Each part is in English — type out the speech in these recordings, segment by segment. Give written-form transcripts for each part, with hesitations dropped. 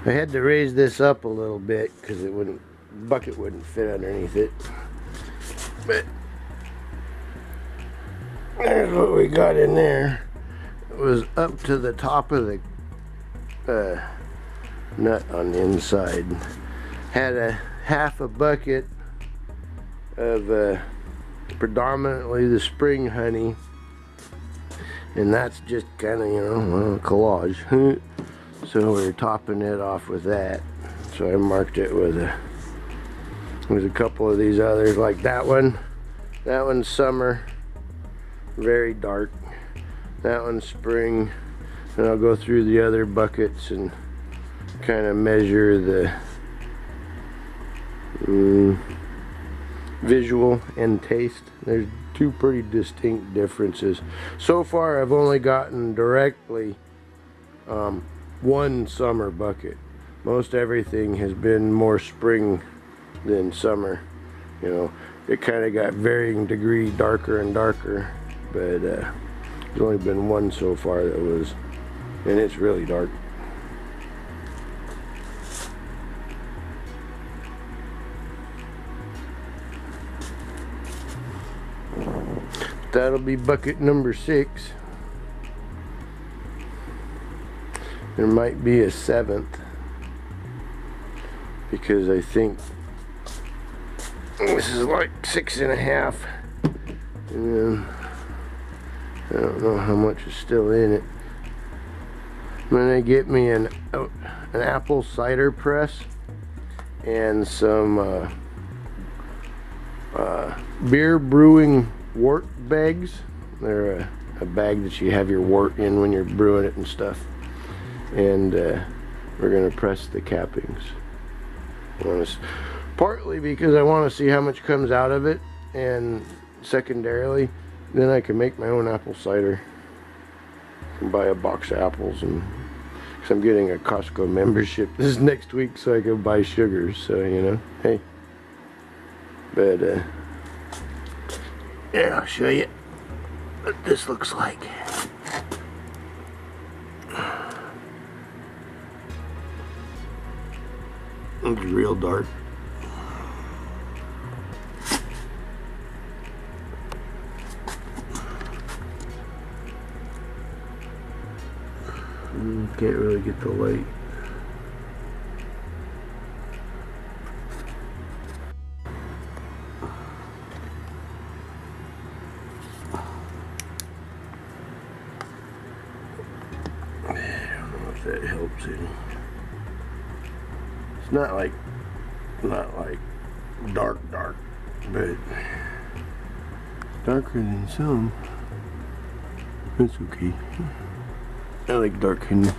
I had to raise this up a little bit because bucket wouldn't fit underneath it. But there's what we got in there. It was up to the top of the nut on the inside. Had a half a bucket of predominantly the spring honey, and that's just kind of, you know, collage. So we're topping it off with that. So I marked it with there's a couple of these others like that one. That one's summer, very dark. That one's spring. And I'll go through the other buckets and kind of measure the visual and taste. There's two pretty distinct differences. So far I've only gotten directly one summer bucket. Most everything has been more spring than summer. You know, it kind of got varying degree darker and darker, but there's only been one so far that was, and it's really dark. That'll be bucket number 6. There might be a 7th because I think this is like 6.5, and then I don't know how much is still in it. I'm gonna get me an apple cider press and some beer brewing wort bags. They're a bag that you have your wort in when you're brewing it and stuff. And we're gonna press the cappings. Partly because I want to see how much comes out of it, and secondarily, then I can make my own apple cider. I can buy a box of apples, and because I'm getting a Costco membership this next week, so I can buy sugars. So you know, hey. But yeah, I'll show you what this looks like. It's real dark. Can't really get the light. I don't know if that helps any. It's not like dark, but it's darker than some. That's okay. I like dark honey.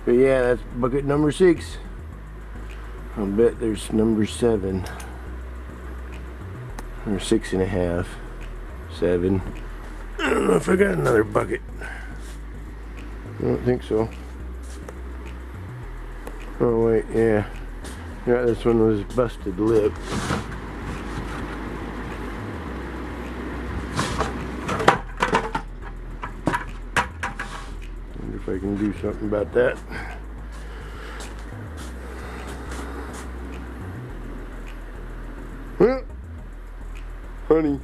But yeah, that's bucket number 6. I'll bet there's number 7. Or 6.5. 7. I don't know if I got another bucket. I don't think so. Oh wait, yeah. Yeah, this one was busted lip. Wonder if I can do something about that. Honey.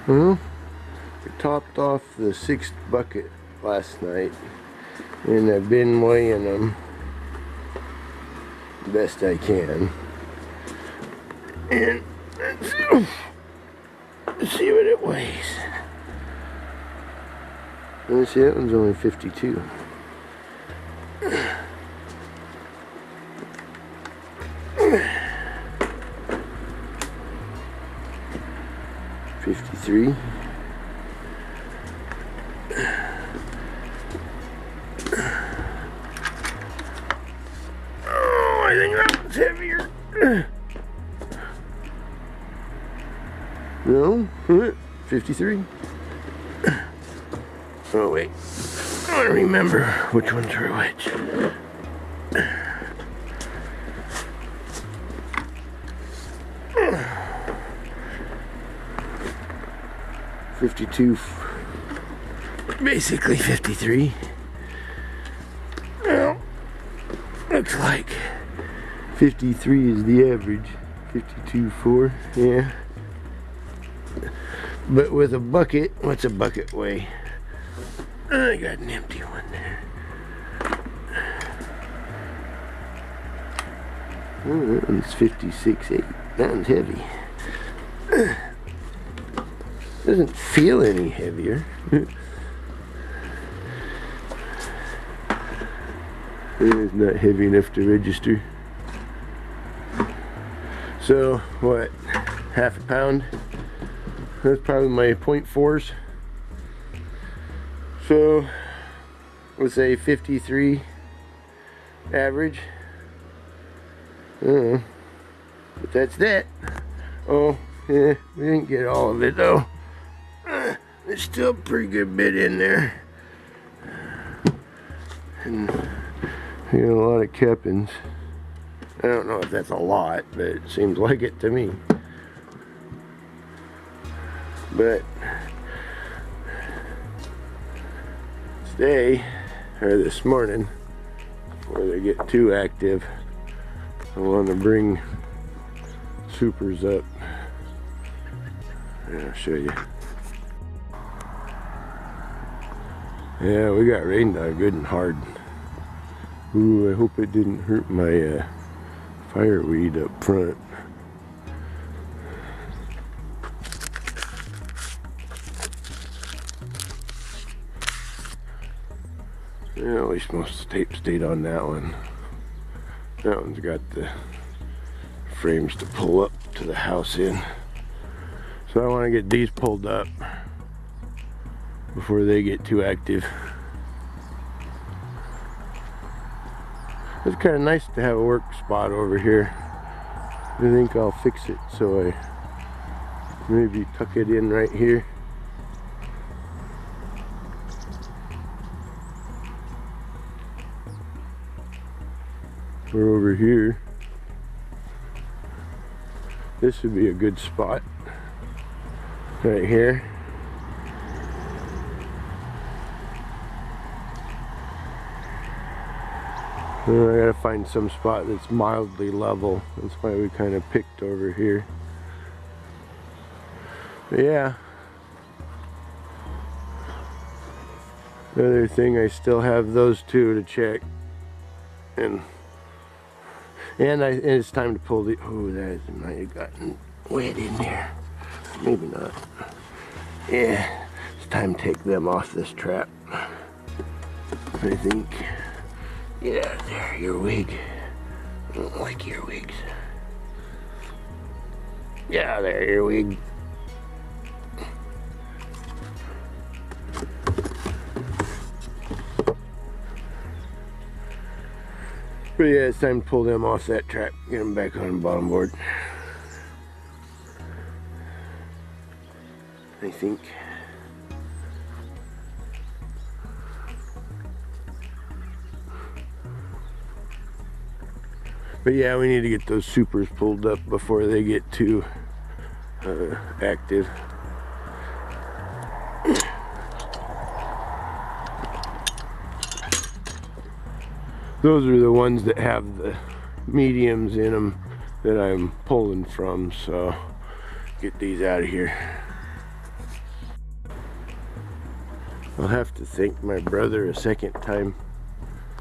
I topped off the 6th bucket last night, and I've been weighing them best I can. And let's see what it weighs. Let me see, that one's only 52. 53. Oh, I think that one's heavier. No, 53. Oh wait, I don't remember which ones are which. 52, basically 53. Looks like 53 is the average. 52.4, yeah. But with a bucket, what's a bucket weigh? I got an empty one there. Oh, that one's 56.8. That one's heavy. Doesn't feel any heavier. It's not heavy enough to register. So, what? Half a pound? That's probably my 0.4s. So, let's say 53 average. I don't know. But that's that. Oh, yeah, we didn't get all of it though. There's still a pretty good bit in there. And we got a lot of keppings. I don't know if that's a lot, but it seems like it to me. But today, or this morning, before they get too active, I want to bring supers up. And I'll show you. Yeah, we got rained on good and hard. Ooh, I hope it didn't hurt my fireweed up front. Yeah, at least most of the tape stayed on that one. That one's got the frames to pull up to the house in. So I want to get these pulled up before they get too active. It's kind of nice to have a work spot over here. I think I'll fix it so I maybe tuck it in right here. Or over here. This would be a good spot. Right here. I gotta find some spot that's mildly level. That's why we kind of picked over here. But yeah. Another thing, I still have those two to check. And it's time to pull the, oh, that might have gotten wet in there. Maybe not. Yeah, it's time to take them off this trap, I think. Get out of there, your wig. I don't like your wigs. Get out of there, your wig. But yeah, it's time to pull them off that trap, get them back on the bottom board. I think. But yeah, we need to get those supers pulled up before they get too active. Those are the ones that have the mediums in them that I'm pulling from, so get these out of here. I'll have to thank my brother a second time.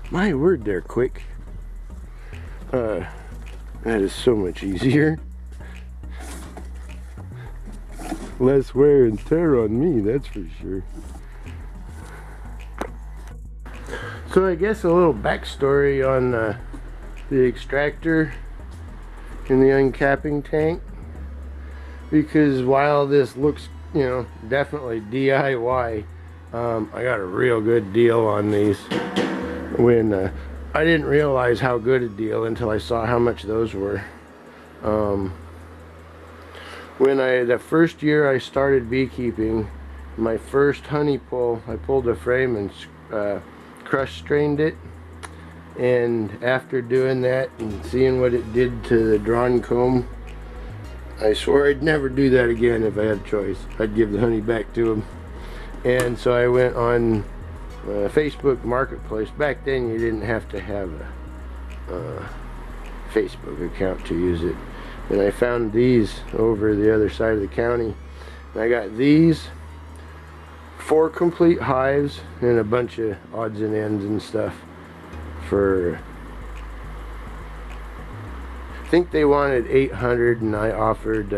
My word, they're quick. That is so much easier. Less wear and tear on me, that's for sure. So I guess a little backstory on the extractor in the uncapping tank. Because while this looks, you know, definitely DIY, I got a real good deal on these. When I didn't realize how good a deal until I saw how much those were. When the first year I started beekeeping, my first honey pull, I pulled a frame and crush strained it, and after doing that and seeing what it did to the drawn comb, I swore I'd never do that again if I had a choice. I'd give the honey back to them. And so I went on Facebook Marketplace. Back then you didn't have to have Facebook account to use it. And I found these over the other side of the county. And I got these 4 complete hives and a bunch of odds and ends and stuff for, I think they wanted 800 and I offered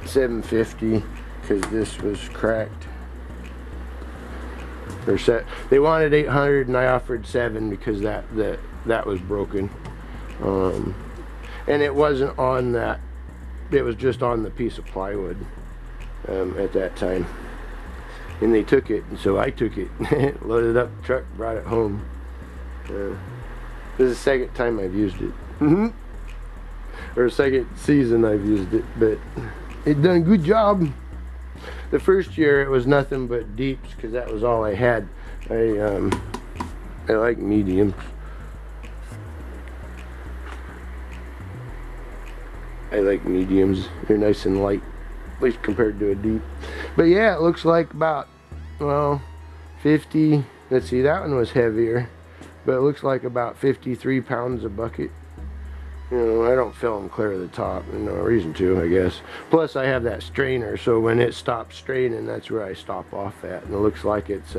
750 because this was cracked. Or set. They wanted 800 and I offered 7 because that was broken. And it wasn't on that. It was just on the piece of plywood at that time. And they took it, and so I took it, loaded up the truck, brought it home. This is the second time I've used it. Or second season I've used it, but it done a good job. The first year it was nothing but deeps because that was all I had. I like mediums. I like mediums. They're nice and light, at least compared to a deep. But yeah, it looks like about, well, 50. Let's see, that one was heavier, but it looks like about 53 pounds a bucket. You know, I don't fill them clear to the top. No reason to, I guess. Plus, I have that strainer, so when it stops straining, that's where I stop off at. And it looks like it's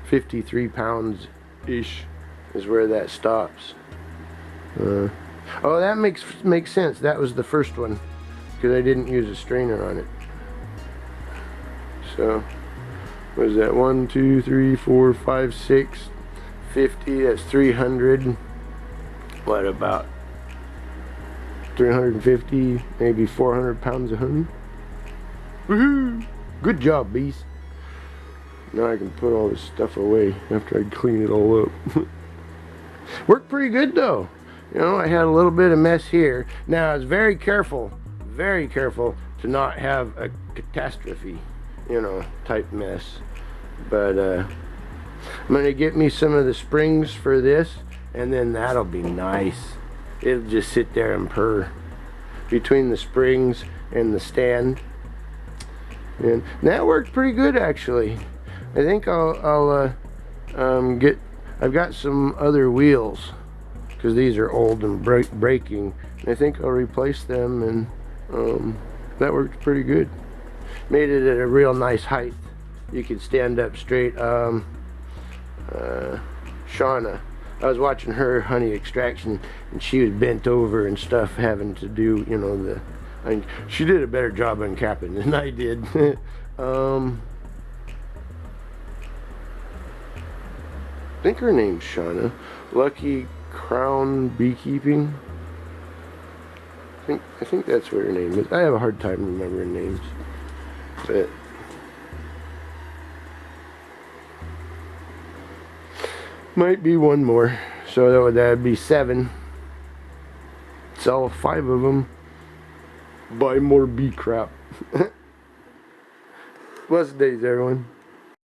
53 pounds-ish is where that stops. Oh, that makes sense. That was the first one because I didn't use a strainer on it. So, what is that? 1, 2, 3, 4, 5, 6, 50. That's 300. What about 350, maybe 400 pounds of honey? Woohoo! Good job, bees. Now I can put all this stuff away after I clean it all up. Worked pretty good though. You know, I had a little bit of mess here. Now I was very careful to not have a catastrophe, you know, type mess. But I'm gonna get me some of the springs for this, and then that'll be nice. It'll just sit there and purr between the springs and the stand, and that worked pretty good actually. I think I've got some other wheels because these are old and breaking. And I think I'll replace them, and that worked pretty good. Made it at a real nice height. You could stand up straight. Shauna, I was watching her honey extraction, and she was bent over and stuff, having to do, you know, she did a better job uncapping than I did. I think her name's Shauna. Lucky Crown Beekeeping. I think that's what her name is. I have a hard time remembering names, but might be one more. So that'd be 7. Sell 5 of them. Buy more bee crap. Blessed days, everyone.